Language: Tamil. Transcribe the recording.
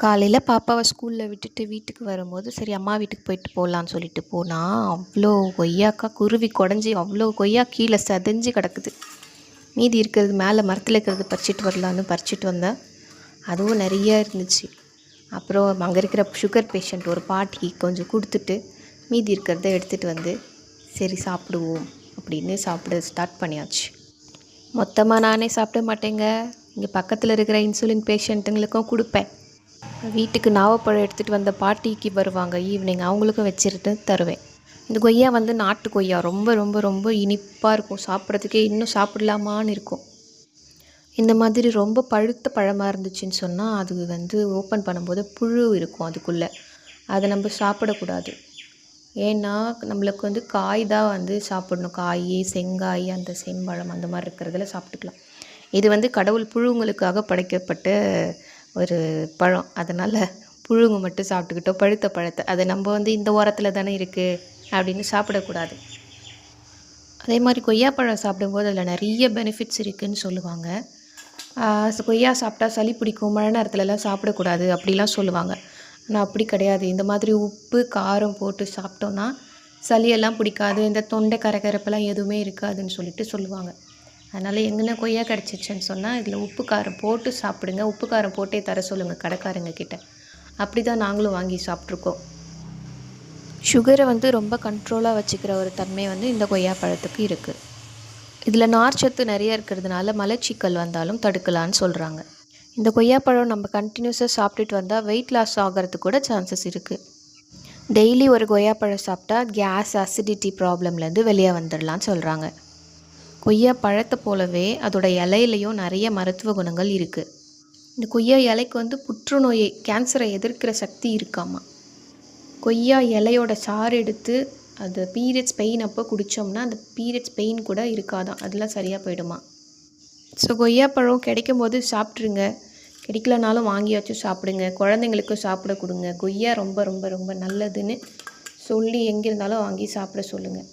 காலையில் பாப்பாவை ஸ்கூலில் விட்டுட்டு வீட்டுக்கு வரும்போது சரி அம்மா வீட்டுக்கு போயிட்டு போகலான்னு சொல்லிட்டு போனால் அவ்வளோ கொய்யாக்காய் குருவி குடஞ்சி அவ்வளோ கொய்யா கீழே சதைஞ்சு கிடக்குது. மீதி இருக்கிறது மேலே மரத்தில் இருக்கிறது பறிச்சிட்டு வரலான்னு பறிச்சிட்டு வந்தேன். அதுவும் நிறைய இருந்துச்சு. அப்புறம் அங்கே இருக்கிற சுகர் பேஷண்ட் ஒரு பாட்டிக்கு கொஞ்சம் கொடுத்துட்டு மீதி இருக்கிறத எடுத்துகிட்டு வந்து சரி சாப்பிடுவோம் அப்படின்னு சாப்பிட ஸ்டார்ட் பண்ணியாச்சு. மொத்தமாக நானே சாப்பிட மாட்டேங்க, இங்கே பக்கத்தில் இருக்கிற இன்சுலின் பேஷண்ட்டுங்களுக்கும் கொடுப்பேன். வீட்டுக்கு நாவப்பழம் எடுத்துகிட்டு வந்த பாட்டிக்கு வருவாங்க ஈவினிங், அவங்களுக்கும் வச்சுட்டு தருவேன். இந்த கொய்யா வந்து நாட்டு கொய்யா, ரொம்ப ரொம்ப ரொம்ப இனிப்பாக இருக்கும். சாப்பிட்றதுக்கே இன்னும் சாப்பிடலாமான்னு இருக்கும். இந்த மாதிரி ரொம்ப பழுத்த பழமாக இருந்துச்சுன்னு சொன்னால் அது வந்து ஓப்பன் பண்ணும்போது புழு இருக்கும் அதுக்குள்ளே. அதை நம்ம சாப்பிடக்கூடாது. ஏன்னா நம்மளுக்கு வந்து காய் தான் வந்து சாப்பிடணும். காய், செங்காய், அந்த செம்பழம் அந்த மாதிரி இருக்கிறதுல சாப்பிட்டுக்கலாம். இது வந்து கடவுள் புழுங்களுக்காக படைக்கப்பட்ட ஒரு பழம். அதனால் புழுங்க மட்டும் சாப்பிட்டுக்கிட்டோம். பழுத்த பழத்தை அதை நம்ம வந்து இந்த ஓரத்தில் தானே இருக்குது அப்படின்னு சாப்பிடக்கூடாது. அதே மாதிரி கொய்யாப்பழம் சாப்பிடும்போது அதில் நிறைய பெனிஃபிட்ஸ் இருக்குதுன்னு சொல்லுவாங்க. கொய்யா சாப்பிட்டா சளி பிடிக்கும், மழை நேரத்துலலாம் சாப்பிடக்கூடாது அப்படிலாம் சொல்லுவாங்க. ஆனால் அப்படி கிடையாது. இந்த மாதிரி உப்பு காரம் போட்டு சாப்பிட்டோன்னா சளியெல்லாம் பிடிக்காது, இந்த தொண்டை கரகரப்பெல்லாம் எதுவுமே இருக்காதுன்னு சொல்லிட்டு சொல்லுவாங்க. அதனால் எங்கன்னா கொய்யா கிடச்சிச்சின்னு சொன்னால் இதில் உப்பு காரம் போட்டு சாப்பிடுங்க. உப்பு காரம் போட்டே தர சொல்லுங்கள் கடைக்காரங்க கிட்ட. அப்படி தான் நாங்களும் வாங்கி சாப்பிட்ருக்கோம். சுகரை வந்து ரொம்ப கண்ட்ரோலாக வச்சுக்கிற ஒரு தன்மை வந்து இந்த கொய்யா பழத்துக்கு இருக்குது. இதில் நார்ச்சத்து நிறைய இருக்கிறதுனால மலச்சிக்கல் வந்தாலும் தடுக்கலான்னு சொல்கிறாங்க. இந்த கொய்யாப்பழம் நம்ம கண்டினியூஸாக சாப்பிட்டுட்டு வந்தால் வெயிட் லாஸ் ஆகிறதுக்கு கூட சான்சஸ் இருக்குது. டெய்லி ஒரு கொய்யாப்பழம் சாப்பிட்டா கேஸ் அசிடிட்டி ப்ராப்ளம்லேருந்து வெளியே வந்துடலான்னு சொல்கிறாங்க. கொய்யா பழத்தை போலவே அதோட இலையிலையும் நிறைய மருத்துவ குணங்கள் இருக்குது. இந்த கொய்யா இலைக்கு வந்து புற்றுநோயை, கேன்சரை எதிர்க்கிற சக்தி இருக்காமா. கொய்யா இலையோட சாறு எடுத்து அது பீரியட்ஸ் பெயின் அப்போ குடித்தோம்னா அந்த பீரியட்ஸ் பெயின் கூட இருக்காதான், அதெல்லாம் சரியாக போயிடுமா. ஸோ கொய்யாப்பழம் கிடைக்கும் போது சாப்பிட்ருங்க. கிடைக்கலனாலும் வாங்கியாச்சும் சாப்பிடுங்க. குழந்தைங்களுக்கும் சாப்பிட கொடுங்க. கொய்யா ரொம்ப ரொம்ப ரொம்ப நல்லதுன்னு சொல்லி எங்கே இருந்தாலும் வாங்கி சாப்பிட சொல்லுங்கள்.